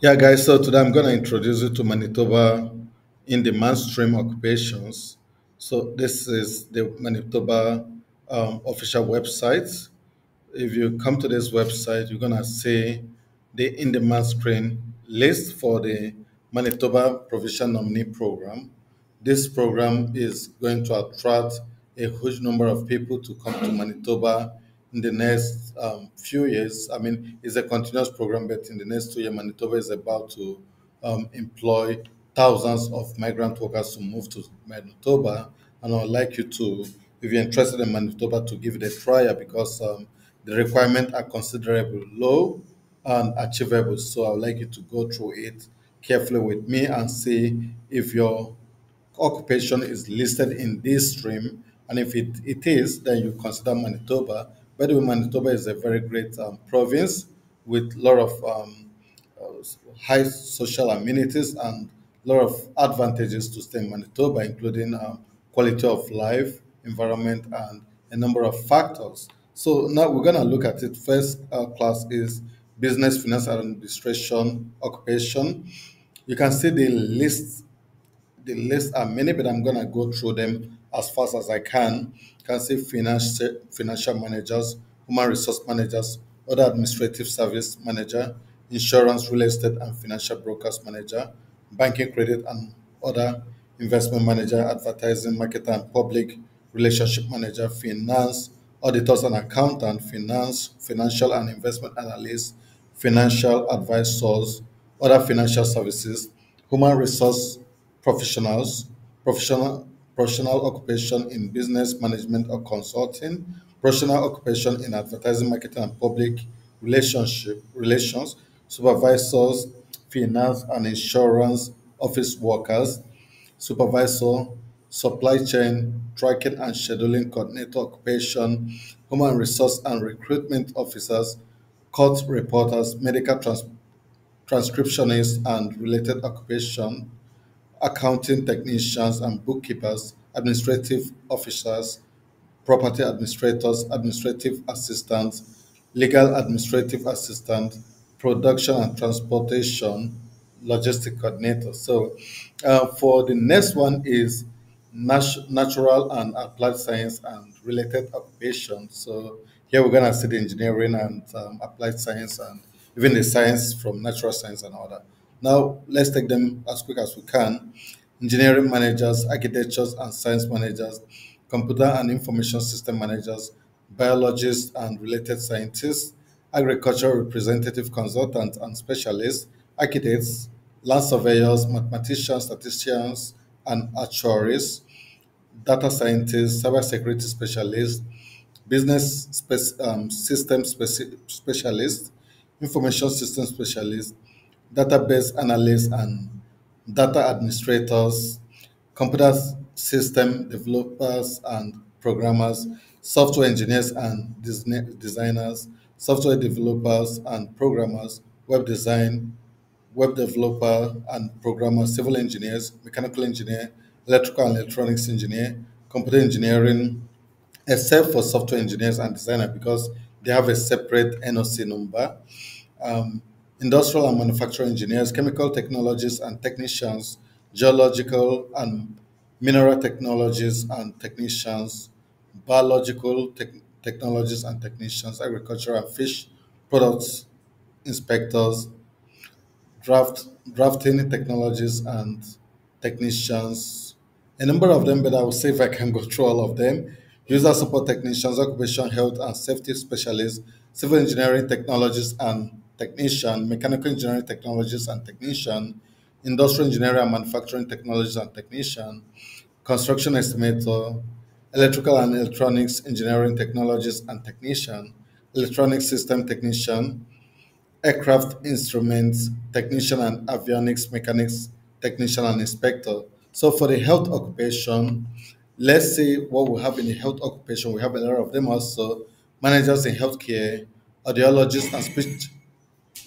Yeah, guys, so today I'm going to introduce you to Manitoba in the mainstream occupations. So, this is the Manitoba official website. If you come to this website, you're going to see the in demand screen list for the Manitoba Provincial Nominee Program. This program is going to attract a huge number of people to come to Manitoba in the next few years. I mean, it's a continuous program, but in the next 2 years, Manitoba is about to employ thousands of migrant workers to move to Manitoba. And I'd like you to, if you're interested in Manitoba, to give it a try because the requirements are considerably low and achievable. So I would like you to go through it carefully with me and see if your occupation is listed in this stream. And if it is, then you consider Manitoba. By the way, Manitoba is a very great province with a lot of uh, high social amenities and a lot of advantages to stay in Manitoba, including quality of life, environment, and a number of factors. So now we're going to look at it. First class is business, finance, and administration occupation. You can see the list are many, but I'm gonna go through them as fast as I can. You can see financial managers, human resource managers, other administrative service manager, insurance, real estate, and financial brokers manager, banking, credit, and other investment manager, advertising, marketer, and public relationship manager, finance, auditors and accountant, finance, financial and investment analyst, financial advisors, other financial services, human resource professionals, professional occupation in business management or consulting, professional occupation in advertising, marketing, and public relations, supervisors, finance and insurance office workers, supervisor, supply chain, tracking and scheduling coordinator occupation, human resource and recruitment officers, court reporters, medical transcriptionists and related occupation, accounting technicians and bookkeepers, administrative officers, property administrators, administrative assistants, legal administrative assistant, production and transportation, logistic coordinator. So, for the next one is natural and applied science and related occupations. So here we're gonna see the engineering and applied science and even the science from natural science and all that. Now let's take them as quick as we can. Engineering managers, architectures and science managers, computer and information system managers, biologists and related scientists, agricultural representative consultants and specialists, architects, land surveyors, mathematicians, statisticians, and actuaries, data scientists, cybersecurity specialists, system specialists, information system specialists, database analysts, and data administrators, computer system developers and programmers, software engineers and designers, software developers and programmers, web developer and programmer, civil engineers, mechanical engineer, electrical and electronics engineer, computer engineering, except for software engineers and designers because they have a separate NOC number. Um, Industrial and manufacturing engineers, chemical technologists and technicians, geological and mineral technologists and technicians, biological technologists and technicians, agricultural and fish products inspectors, drafting technologists and technicians, a number of them, but I will see if I can go through all of them. User support technicians, occupation health and safety specialists, civil engineering technologists and technician, mechanical engineering technologists and technician, industrial engineering and manufacturing technologists and technician, construction estimator, electrical and electronics engineering technologists and technician, electronic system technician, aircraft instruments technician and avionics mechanics technician and inspector. So for the health occupation, let's see what we have in the health occupation. We have a lot of them also. Managers in healthcare, audiologists and speech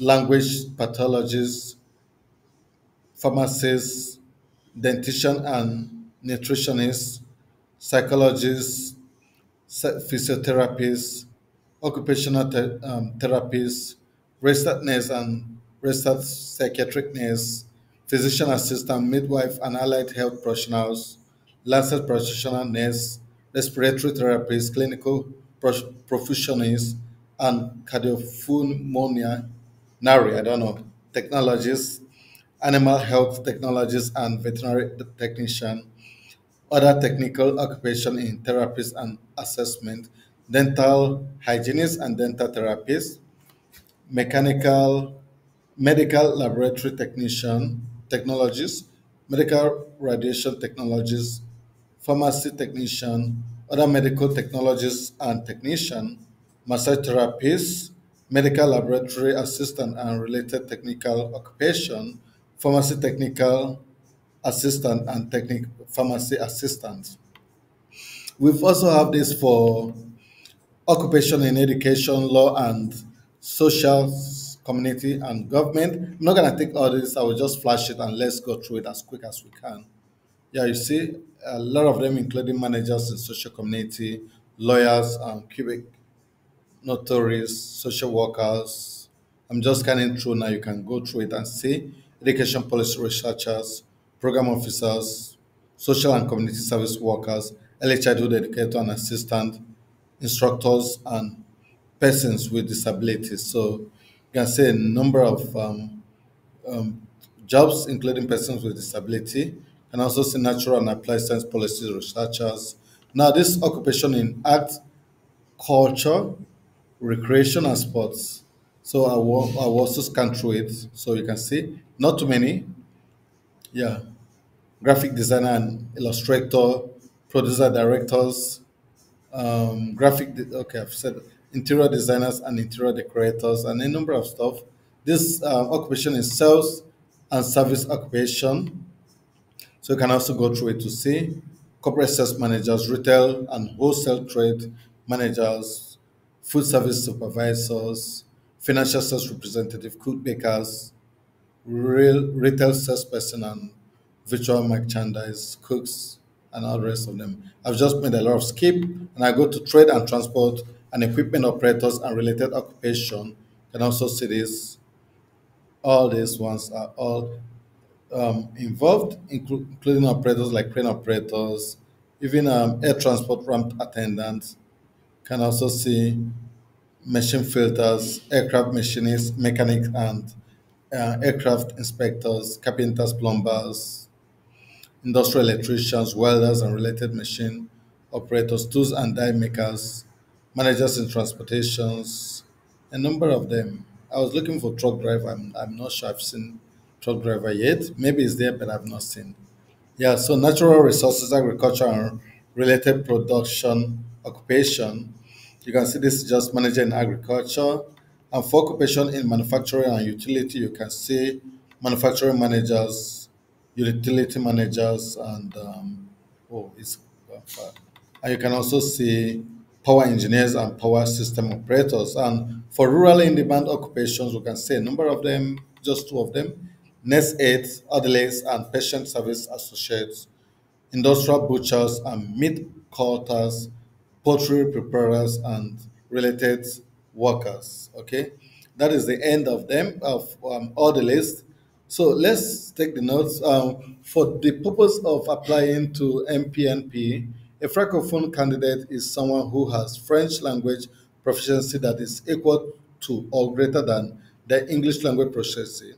language pathologists, pharmacists, dentition and nutritionists, psychologists, physiotherapists, occupational therapists, registered nurse and registered psychiatric nurse, physician assistant, midwife, and allied health professionals, licensed practitioner nurse, respiratory therapist, clinical professionals, and cardiopulmonary, I don't know, technologists, animal health technologists, and veterinary technician, other technical occupation in therapist and assessment, dental hygienist and dental therapist, mechanical, medical laboratory technician, technologist, medical radiation technologist, pharmacy technician, other medical technologists and technician, massage therapist, medical laboratory assistant and related technical occupation, pharmacy technical assistant and pharmacy assistant. We've also have this for occupation in education, law, and social community and government. I'm not going to take all this. I will just flash it and let's go through it as quick as we can. Yeah, you see, a lot of them, including managers in social community, lawyers, cubic notaries, social workers. I'm just scanning through now. You can go through it and see education policy researchers, program officers, social and community service workers, early childhood educator and assistant, instructors, and persons with disabilities. So you can see a number of um, jobs, including persons with disability, and also see natural and applied science policy researchers. Now, this occupation in art, culture, recreation, and sports. So I will also scan through it so you can see not too many. Yeah, graphic designer and illustrator, producer, directors, okay, I've said interior designers and interior decorators and a number of stuff. This occupation is sales and service occupation. So you can also go through it to see corporate sales managers, retail and wholesale trade managers, food service supervisors, financial sales representative, cook bakers, real retail salesperson, and virtual merchandise cooks, and all the rest of them. I've just made a lot of skip, and I go to trade and transport and equipment operators and related occupation. You can also see this. All these ones are all involved, including operators like crane operators, even air transport ramp attendants. Can also see machine filters, aircraft machinists, mechanics, and aircraft inspectors, carpenters, plumbers, industrial electricians, welders, and related machine operators, tools and die makers, managers in transportations, a number of them. I was looking for truck driver. I'm not sure I've seen truck driver yet. Maybe it's there, but I've not seen. Yeah, so natural resources, agriculture, and related production occupation. You can see this is just manager in agriculture. And for occupation in manufacturing and utility, you can see manufacturing managers, utility managers, and oh, it's far. And you can also see power engineers and power system operators. And for rural in-demand occupations, we can see a number of them, just two of them: nurse aides, orderlies, and patient service associates, industrial butchers and meat cutters, poultry preparers, and related workers. Okay, that is the end of them of all the list. So let's take the notes. For the purpose of applying to MPNP, a francophone candidate is someone who has French language proficiency that is equal to or greater than the English language proficiency.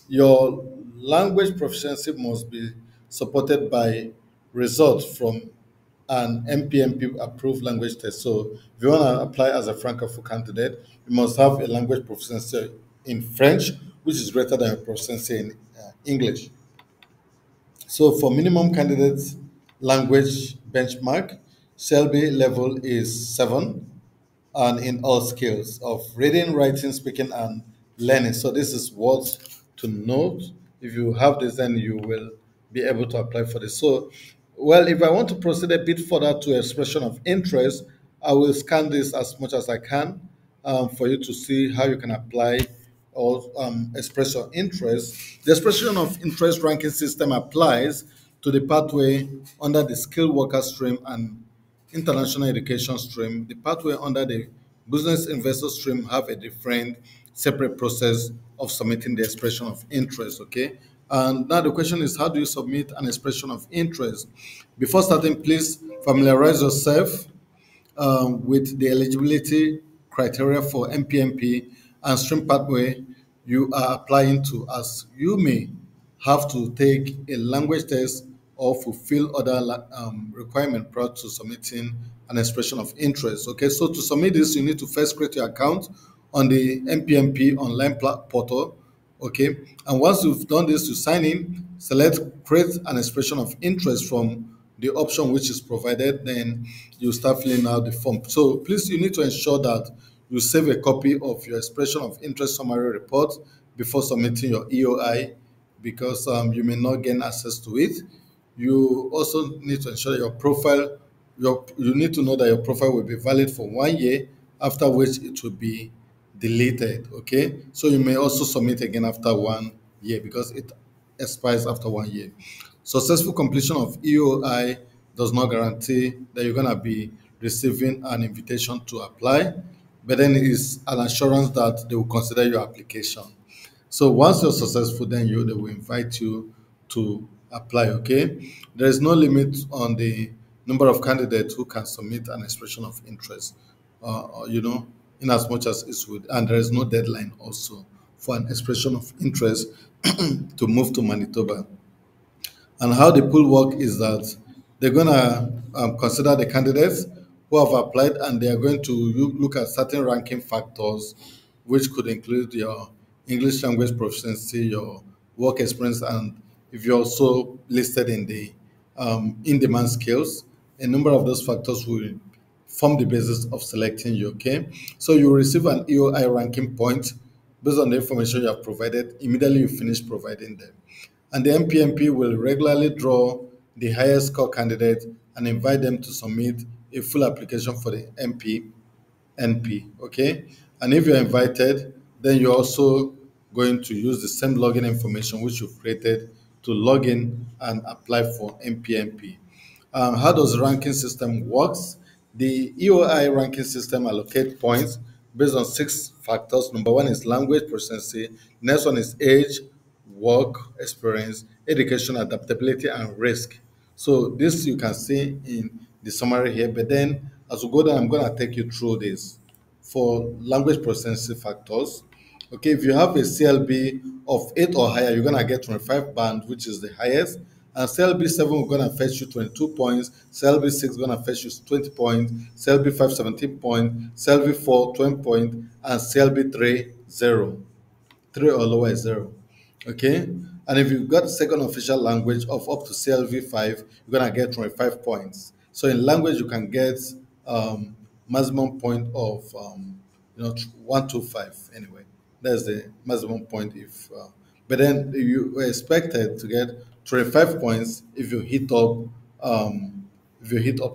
Your language proficiency must be supported by results from an MPMP approved language test. So if you want to apply as a Francophone candidate, you must have a language proficiency in French, which is greater than a proficiency in English. So for minimum candidates language benchmark, Selby level is 7, and in all skills of reading, writing, speaking, and learning. So this is what to note. If you have this, then you will be able to apply for this. So, well, if I want to proceed a bit further to expression of interest, I will scan this as much as I can for you to see how you can apply or express your interest. The expression of interest ranking system applies to the pathway under the skilled worker stream and international education stream. The pathway under the business investor stream have a different separate process of submitting the expression of interest. Okay. And now the question is, how do you submit an expression of interest? Before starting, please familiarize yourself with the eligibility criteria for MPMP and stream pathway you are applying to, as you may have to take a language test or fulfill other requirement prior to submitting an expression of interest. Okay, so to submit this, you need to first create your account on the MPMP online portal. Okay, and once you've done this, you sign in, select create an expression of interest from the option which is provided, then you start filling out the form. So please, you need to ensure that you save a copy of your expression of interest summary report before submitting your EOI, because you may not gain access to it. You also need to ensure your profile, you need to know that your profile will be valid for 1 year, after which it will be deleted. Okay, so you may also submit again after 1 year because it expires after 1 year. Successful completion of EOI does not guarantee that you're going to be receiving an invitation to apply, but then it is an assurance that they will consider your application. So once you're successful, then they will invite you to apply. Okay, there is no limit on the number of candidates who can submit an expression of interest. In as much as it would, and there is no deadline also for an expression of interest to move to Manitoba. And how the pool work is that they're going to consider the candidates who have applied, and they are going to look at certain ranking factors, which could include your English language proficiency, your work experience, and if you're also listed in the in-demand skills, a number of those factors will form the basis of selecting you. Okay, so you will receive an EOI ranking point based on the information you have provided immediately you finish providing them. And the MPMP will regularly draw the highest score candidate and invite them to submit a full application for the NP. Okay, and if you're invited, then you're also going to use the same login information which you've created to log in and apply for MPMP. How does the ranking system works? The EOI ranking system allocate points based on 6 factors. Number one is language proficiency. Next one is age, work experience, education adaptability, and risk. So this you can see in the summary here. But then as we go down, I'm going to take you through this. For language proficiency factors, okay, if you have a CLB of 8 or higher, you're going to get 25 band, which is the highest. And CLB 7 we're going to fetch you 22 points. CLB 6 is going to fetch you 20 points. CLB 5, 17 points. CLB 4, 20 points. And CLB 3, 0. 3 or lower is 0. Okay? And if you've got second official language of up to CLV 5, you're going to get 25 points. So in language, you can get maximum point of 125 anyway. That's the maximum point. But then you were expected to get 25 points if you hit up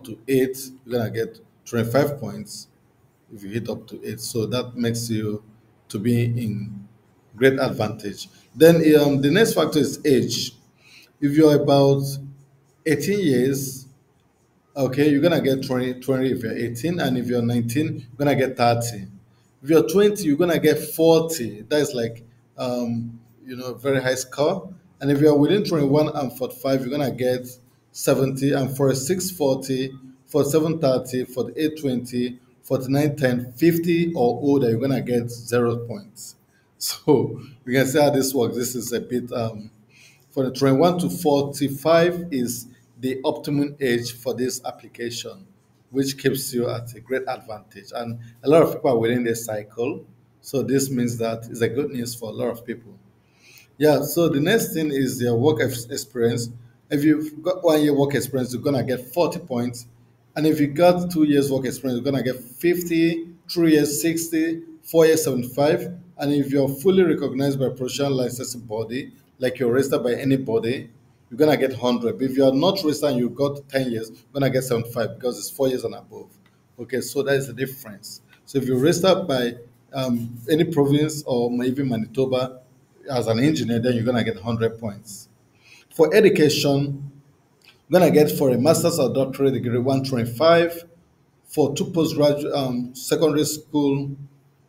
to 8, you're gonna get 25 points if you hit up to 8. So that makes you to be in great advantage. Then the next factor is age. If you're about 18 years, okay, you're gonna get 20 if you're 18, and if you're 19, you're gonna get 30. If you're 20, you're gonna get 40. That's like very high score. And if you're within 21 and 45, you're gonna get 70. And for a 640, for 730, for the 820, 4910, 50 or older, you're gonna get 0 points. So you can see how this works. This is a bit for the 21 to 45 is the optimum age for this application, which keeps you at a great advantage. And a lot of people are within this cycle. So this means that it's a good news for a lot of people. Yeah, so the next thing is your work experience. If you've got 1 year work experience, you're gonna get 40 points. And if you got 2 years work experience, you're gonna get 50, 3 years 60, 4 years 75. And if you're fully recognized by a professional licensing body, like you're registered by anybody, you're gonna get 100. But if you are not registered and you've got 10 years, you're gonna get 75 because it's 4 years and above. Okay, so that is the difference. So if you're registered by any province or even Manitoba as an engineer, then you're gonna get 100 points. For education, you're gonna get for a master's or doctorate degree 125, for 2 postgraduate secondary school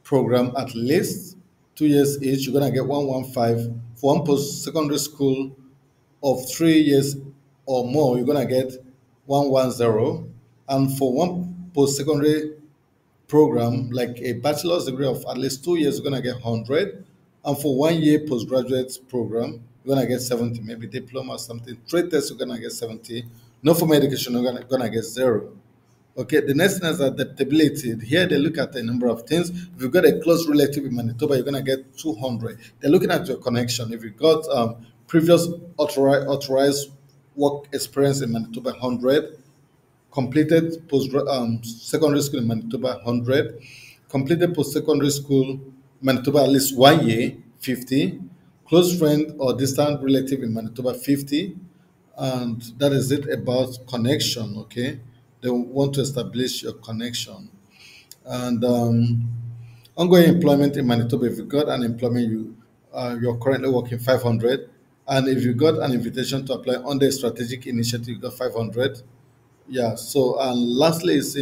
program at least, 2 years each, you're gonna get 115. For one post-secondary school of 3 years or more, you're gonna get 110. And for one post-secondary program, like a bachelor's degree of at least 2 years, you're gonna get 100. And for 1 year postgraduate program, you're gonna get 70, maybe diploma or something. Trade test, you're gonna get 70. No formal education, you're gonna get zero. Okay, the next thing is adaptability. Here they look at a number of things. If you've got a close relative in Manitoba, you're gonna get 200. They're looking at your connection. If you've got previous authorized work experience in Manitoba, 100. Completed post secondary school in Manitoba, 100. Completed post secondary school Manitoba at least 1 year, 50. Close friend or distant relative in Manitoba, 50. And that is it about connection. Okay, they want to establish your connection. And ongoing employment in Manitoba, if you got an employment, you're currently working, 500. And if you got an invitation to apply under a strategic initiative, you got 500. Yeah. So, and lastly, is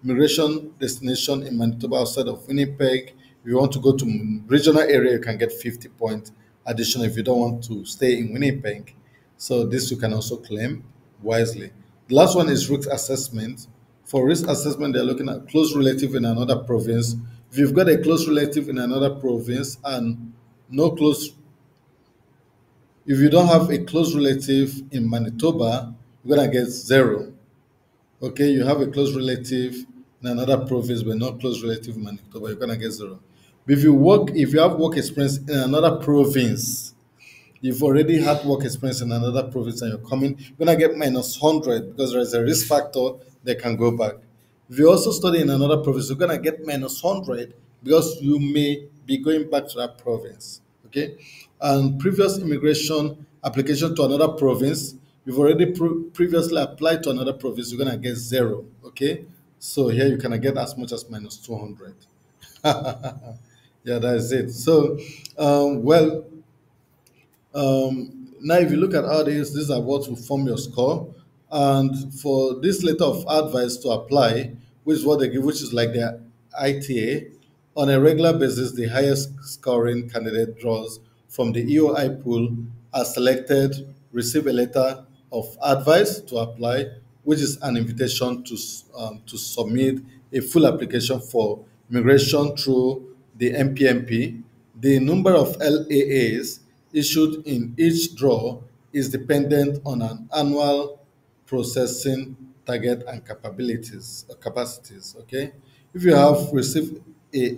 immigration destination in Manitoba outside of Winnipeg. If you want to go to regional area, you can get 50 points additional if you don't want to stay in Winnipeg. So this you can also claim wisely. The last one is risk assessment. For risk assessment, they're looking at close relative in another province. If you've got a close relative in another province and no close, if you don't have a close relative in Manitoba, you're gonna get zero. Okay, you have a close relative in another province but not close relative in Manitoba, you're gonna get zero. But if you have work experience in another province, you've already had work experience in another province and you're coming, you're gonna get minus 100 because there's a risk factor that can go back. If you also study in another province, you're gonna get minus 100 because you may be going back to that province. Okay, and previous immigration application to another province, you've already previously applied to another province, you're gonna get zero. Okay, so here you can get as much as minus 200. Yeah, that is it. So, well, now, if you look at all these are what will form your score. And for this letter of advice to apply, which is what they give, which is like their ITA, on a regular basis, the highest scoring candidate draws from the EOI pool are selected, receive a letter of advice to apply, which is an invitation to submit a full application for immigration through the MPMP. The number of LAAs issued in each draw is dependent on an annual processing target and capacities. Okay, if you have received a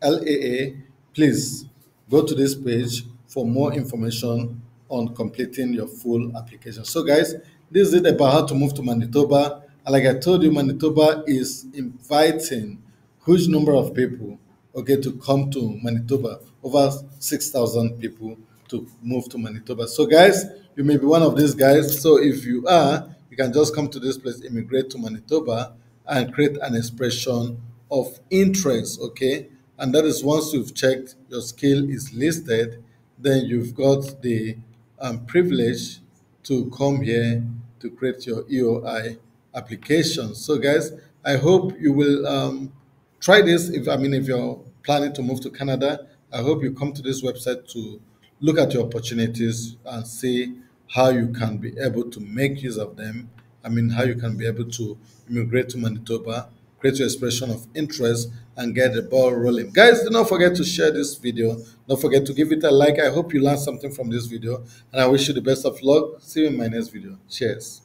LAA, please go to this page for more information on completing your full application. So, guys, this is it about how to move to Manitoba. And like I told you, Manitoba is inviting huge number of people, okay, to come to Manitoba. Over 6,000 people to move to Manitoba. So, guys, you may be one of these guys. So, if you are, you can just come to this place, immigrate to Manitoba, and create an expression of interest, okay? And that is once you've checked your skill is listed, then you've got the privilege to come here to create your EOI application. So, guys, I hope you will try this. If you're planning to move to Canada, I hope you come to this website to look at your opportunities and see how you can be able to make use of them. How you can be able to immigrate to Manitoba, create your expression of interest, and get the ball rolling. Guys, do not forget to share this video. Don't forget to give it a like. I hope you learned something from this video, and I wish you the best of luck. See you in my next video. Cheers.